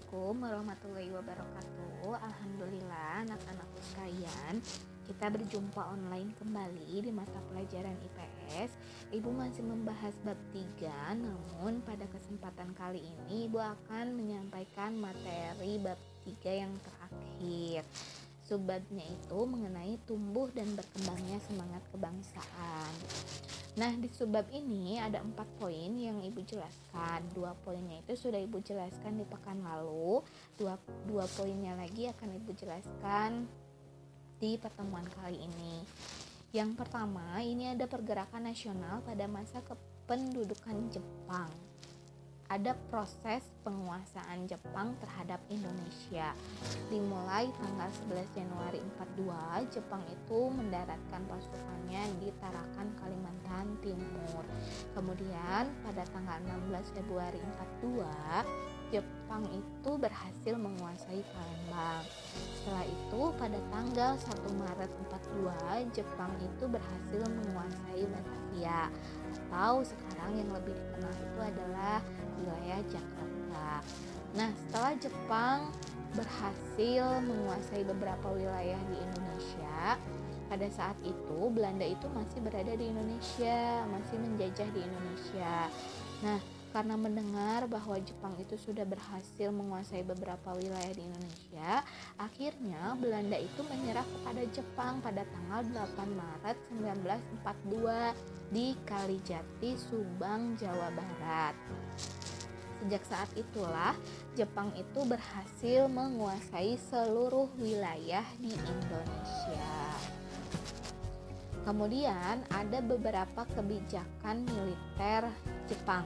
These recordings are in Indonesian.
Assalamualaikum warahmatullahi wabarakatuh. Alhamdulillah anak-anakku sekalian, kita berjumpa online kembali di mata pelajaran IPS. Ibu masih membahas bab 3, namun pada kesempatan kali ini Ibu akan menyampaikan materi bab 3 yang terakhir. Subbabnya itu mengenai tumbuh dan berkembangnya semangat kebangsaan. Nah, di subbab ini ada 4 poin yang Ibu jelaskan. 2 poinnya itu sudah Ibu jelaskan di pekan lalu. Dua poinnya lagi akan Ibu jelaskan di pertemuan kali ini. Yang pertama, ini ada pergerakan nasional pada masa kependudukan Jepang. Ada proses penguasaan Jepang terhadap Indonesia. Dimulai tanggal 11 Januari 42, Jepang itu mendaratkan pasukannya di Tarakan, Kalimantan Timur. Kemudian pada tanggal 16 Februari 42, Jepang itu berhasil menguasai Palembang. Setelah itu pada tanggal 1 Maret 42, Jepang itu berhasil menguasai Batavia, atau sekarang yang lebih dikenal itu adalah wilayah Jakarta. Nah, setelah Jepang berhasil menguasai beberapa wilayah di Indonesia, pada saat itu Belanda itu masih berada di Indonesia, masih menjajah di Indonesia. Nah, karena mendengar bahwa Jepang itu sudah berhasil menguasai beberapa wilayah di Indonesia, akhirnya Belanda itu menyerah kepada Jepang pada tanggal 8 Maret 1942 di Kalijati, Subang, Jawa Barat. Sejak saat itulah Jepang itu berhasil menguasai seluruh wilayah di Indonesia. Kemudian ada beberapa kebijakan militer Jepang,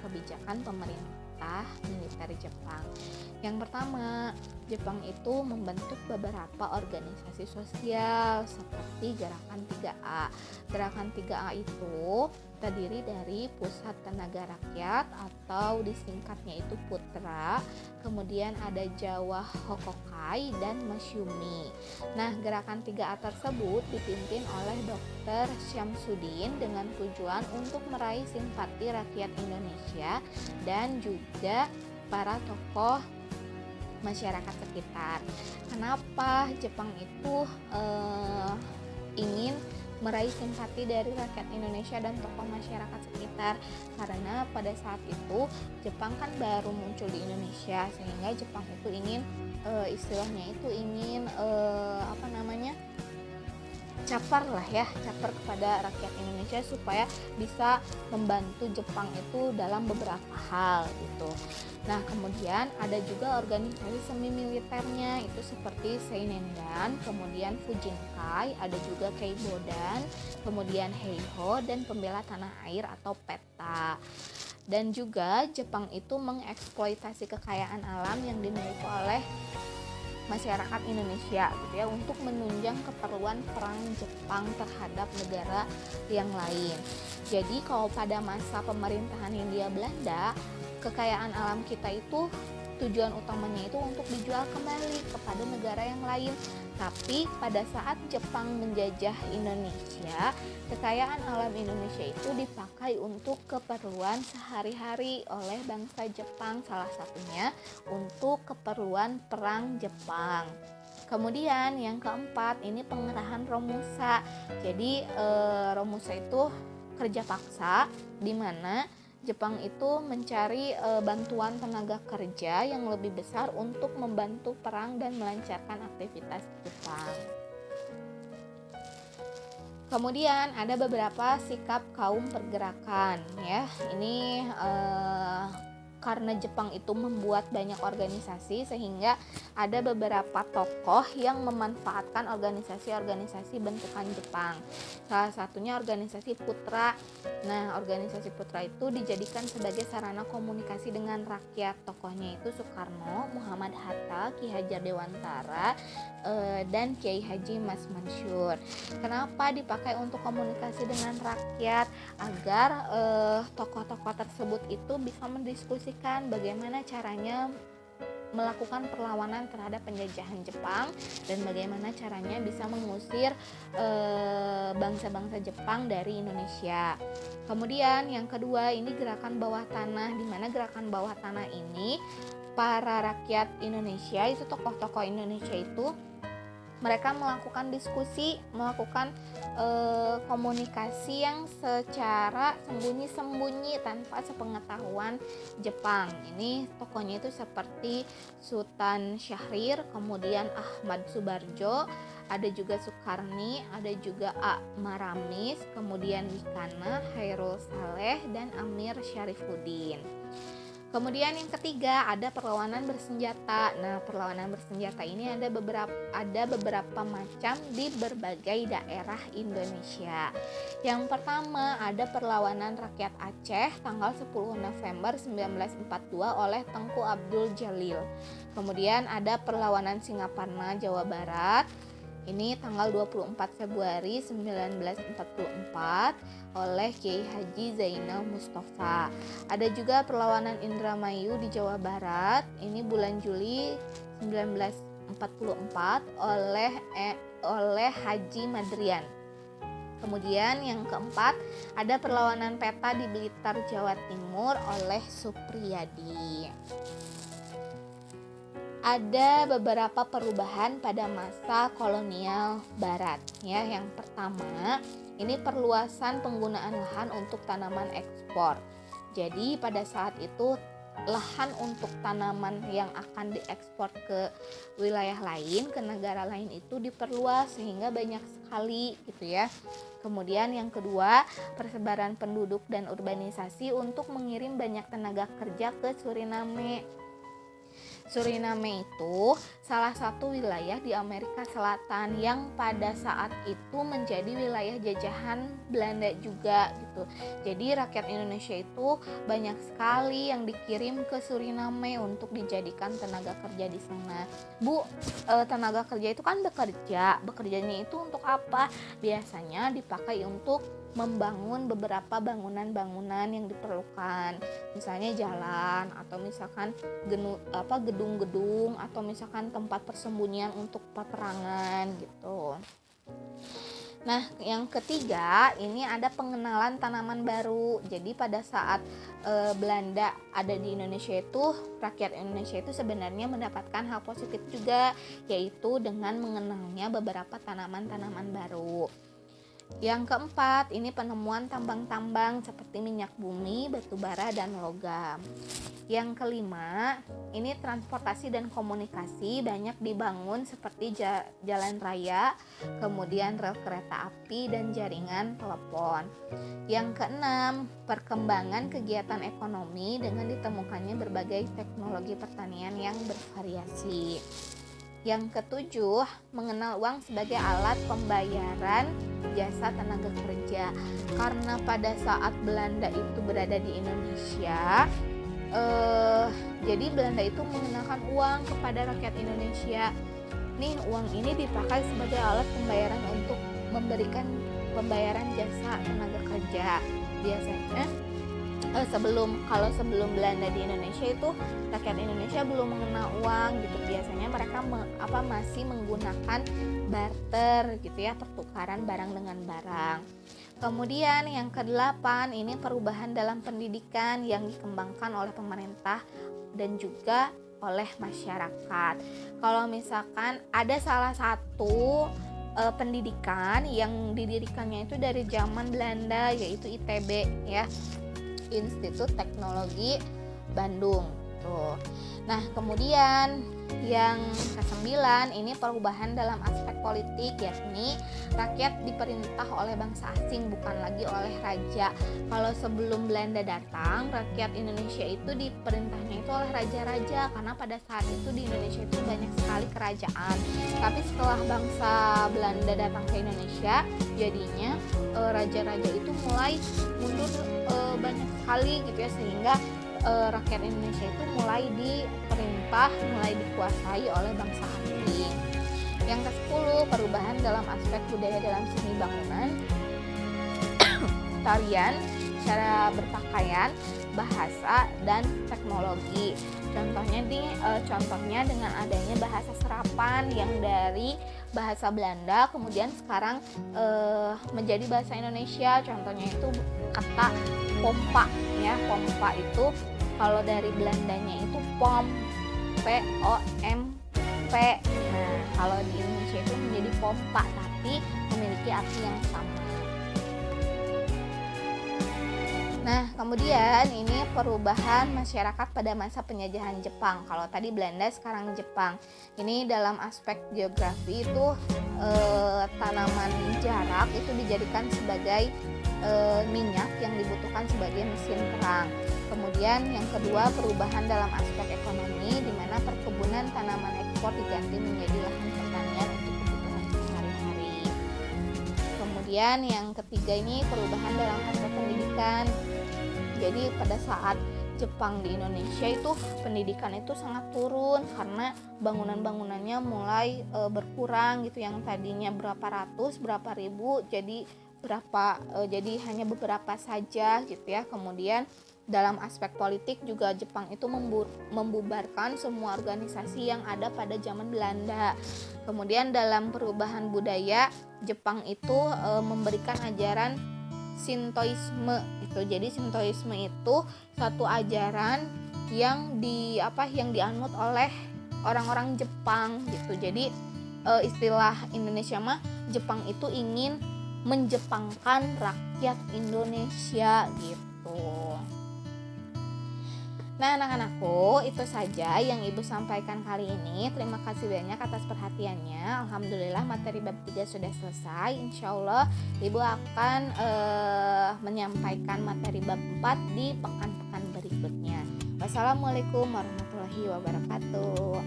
kebijakan pemerintah militer Jepang. Yang pertama, Jepang itu membentuk beberapa organisasi sosial seperti Gerakan 3A. Gerakan 3A itu terdiri dari Pusat Tenaga Rakyat atau disingkatnya itu PUTRA, kemudian ada Jawa Hokokai dan Masyumi. Nah, Gerakan 3A tersebut dipimpin oleh Dr. Syamsuddin dengan tujuan untuk meraih simpati rakyat Indonesia dan juga para tokoh masyarakat sekitar. Kenapa Jepang itu ingin meraih simpati dari rakyat Indonesia dan tokoh masyarakat sekitar? Karena pada saat itu Jepang kan baru muncul di Indonesia, sehingga Jepang itu ingin istilahnya itu ingin caper kepada rakyat Indonesia supaya bisa membantu Jepang itu dalam beberapa hal gitu. Nah, kemudian ada juga organisasi semi militernya itu seperti Seinendan, kemudian Fujinkai, ada juga Keibodan, kemudian Heiho dan Pembela Tanah Air atau PETA. Dan juga Jepang itu mengeksploitasi kekayaan alam yang dimiliki oleh masyarakat Indonesia untuk menunjang keperluan perang Jepang terhadap negara yang lain. Jadi kalau pada masa pemerintahan Hindia Belanda, kekayaan alam kita itu tujuan utamanya itu untuk dijual kembali kepada negara yang lain. Tapi pada saat Jepang menjajah Indonesia, kekayaan alam Indonesia itu dipakai untuk keperluan sehari-hari oleh bangsa Jepang, salah satunya untuk keperluan perang Jepang. Kemudian yang keempat, ini pengerahan Romusa. Jadi Romusa itu kerja paksa, di mana Jepang itu mencari bantuan tenaga kerja yang lebih besar untuk membantu perang dan melancarkan aktivitas Jepang. Kemudian ada beberapa sikap kaum pergerakan, Ini karena Jepang itu membuat banyak organisasi, sehingga ada beberapa tokoh yang memanfaatkan organisasi-organisasi bentukan Jepang. Salah satunya organisasi Putra. Nah, organisasi Putra itu dijadikan sebagai sarana komunikasi dengan rakyat. Tokohnya itu Soekarno, Muhammad Hatta, Ki Hajar Dewantara, dan Kiai Haji Mas Mansur. Kenapa dipakai untuk komunikasi dengan rakyat? Agar tokoh-tokoh tersebut itu bisa mendiskusikan bagaimana caranya melakukan perlawanan terhadap penjajahan Jepang dan bagaimana caranya bisa mengusir bangsa-bangsa Jepang dari Indonesia. Kemudian yang kedua, ini gerakan bawah tanah, di mana gerakan bawah tanah ini para rakyat Indonesia, itu tokoh-tokoh Indonesia itu mereka melakukan diskusi, melakukan komunikasi yang secara sembunyi-sembunyi tanpa sepengetahuan Jepang. Ini tokohnya itu seperti Sultan Syahrir, kemudian Ahmad Subarjo, ada juga Sukarni, ada juga A. Maramis, kemudian Wikana, Hairul Saleh, dan Amir Syarifuddin. Kemudian yang ketiga ada perlawanan bersenjata. Nah, perlawanan bersenjata ini ada beberapa macam di berbagai daerah Indonesia. Yang pertama ada perlawanan rakyat Aceh tanggal 10 November 1942 oleh Tengku Abdul Jalil. Kemudian ada perlawanan Singaparna Jawa Barat. Ini tanggal 24 Februari 1944 oleh Kiai Haji Zainal Mustafa. Ada juga perlawanan Indramayu di Jawa Barat. Ini bulan Juli 1944 oleh Haji Madrian. Kemudian yang keempat ada perlawanan peta di Blitar, Jawa Timur oleh Supriyadi. Ada beberapa perubahan pada masa kolonial Barat ya. Yang pertama, ini perluasan penggunaan lahan untuk tanaman ekspor. Jadi pada saat itu lahan untuk tanaman yang akan diekspor ke wilayah lain, ke negara lain itu diperluas sehingga banyak sekali gitu ya. Kemudian yang kedua, persebaran penduduk dan urbanisasi untuk mengirim banyak tenaga kerja ke Suriname. Suriname itu salah satu wilayah di Amerika Selatan yang pada saat itu menjadi wilayah jajahan Belanda juga gitu. Jadi rakyat Indonesia itu banyak sekali yang dikirim ke Suriname untuk dijadikan tenaga kerja di sana. Tenaga kerja itu kan bekerjanya itu untuk apa? Biasanya dipakai untuk membangun beberapa bangunan-bangunan yang diperlukan, misalnya jalan atau misalkan gedung-gedung atau misalkan tempat persembunyian untuk peperangan gitu. Nah, yang ketiga ini ada pengenalan tanaman baru. Jadi pada saat Belanda ada di Indonesia itu, rakyat Indonesia itu sebenarnya mendapatkan hal positif juga, yaitu dengan mengenalnya beberapa tanaman-tanaman baru. Yang keempat, ini penemuan tambang-tambang seperti minyak bumi, batu bara, dan logam. Yang kelima, ini transportasi dan komunikasi banyak dibangun seperti jalan raya, kemudian rel kereta api, dan jaringan telepon. Yang keenam, perkembangan kegiatan ekonomi dengan ditemukannya berbagai teknologi pertanian yang bervariasi. Yang ketujuh, mengenal uang sebagai alat pembayaran jasa tenaga kerja. Karena pada saat Belanda itu berada di Indonesia, jadi Belanda itu mengenalkan uang kepada rakyat Indonesia. Nih, uang ini dipakai sebagai alat pembayaran untuk memberikan pembayaran jasa tenaga kerja. Biasanya sebelum Belanda di Indonesia itu rakyat Indonesia belum mengenal uang gitu. Biasanya mereka masih menggunakan barter gitu ya, pertukaran barang dengan barang. Kemudian yang kedelapan, ini perubahan dalam pendidikan yang dikembangkan oleh pemerintah dan juga oleh masyarakat. Kalau misalkan ada salah satu pendidikan yang didirikannya itu dari zaman Belanda, yaitu ITB ya, Institut Teknologi Bandung tuh. Nah, kemudian yang ke-9 ini perubahan dalam aspek politik, yakni rakyat diperintah oleh bangsa asing, bukan lagi oleh raja. Kalau sebelum Belanda datang, rakyat Indonesia itu diperintahnya itu oleh raja-raja, karena pada saat itu di Indonesia itu banyak sekali kerajaan. Tapi setelah bangsa Belanda datang ke Indonesia, jadinya raja-raja itu mulai mundur banyak sekali gitu ya, sehingga rakyat Indonesia itu mulai diperintah, mulai dikuasai oleh bangsa asing. Yang ke-10, perubahan dalam aspek budaya dalam seni bangunan, tarian, cara berpakaian, bahasa, dan teknologi. Contohnya dengan adanya bahasa serapan yang dari bahasa Belanda kemudian sekarang menjadi bahasa Indonesia. Contohnya itu kata pompa ya. Pompa itu kalau dari Belandanya itu pom POMP. Nah, kalau di Indonesia itu menjadi pompa tapi memiliki arti yang sama. Nah, kemudian ini perubahan masyarakat pada masa penjajahan Jepang. Kalau tadi Belanda, sekarang Jepang. Ini dalam aspek geografi itu tanaman jarak itu dijadikan sebagai minyak yang dibutuhkan sebagai mesin perang. Kemudian yang kedua, perubahan dalam aspek ekonomi, di mana perkebunan tanaman ekspor diganti menjadi lahan pertanian untuk kebutuhan sehari-hari. Kemudian yang ketiga ini perubahan dalam aspek pendidikan. Jadi pada saat Jepang di Indonesia itu pendidikan itu sangat turun karena bangunan-bangunannya mulai berkurang gitu, yang tadinya berapa ratus, berapa ribu jadi hanya beberapa saja gitu ya. Kemudian dalam aspek politik juga Jepang itu membubarkan semua organisasi yang ada pada zaman Belanda. Kemudian dalam perubahan budaya, Jepang itu memberikan ajaran Shintoisme itu. Jadi Shintoisme itu satu ajaran yang dianut oleh orang-orang Jepang gitu. Jadi istilah Indonesia mah Jepang itu ingin menjepangkan rakyat Indonesia gitu. Nah, anak-anakku, itu saja yang Ibu sampaikan kali ini. Terima kasih banyak atas perhatiannya. Alhamdulillah materi bab 3 sudah selesai. Insya Allah Ibu akan menyampaikan materi bab 4 di pekan-pekan berikutnya. Wassalamualaikum warahmatullahi wabarakatuh.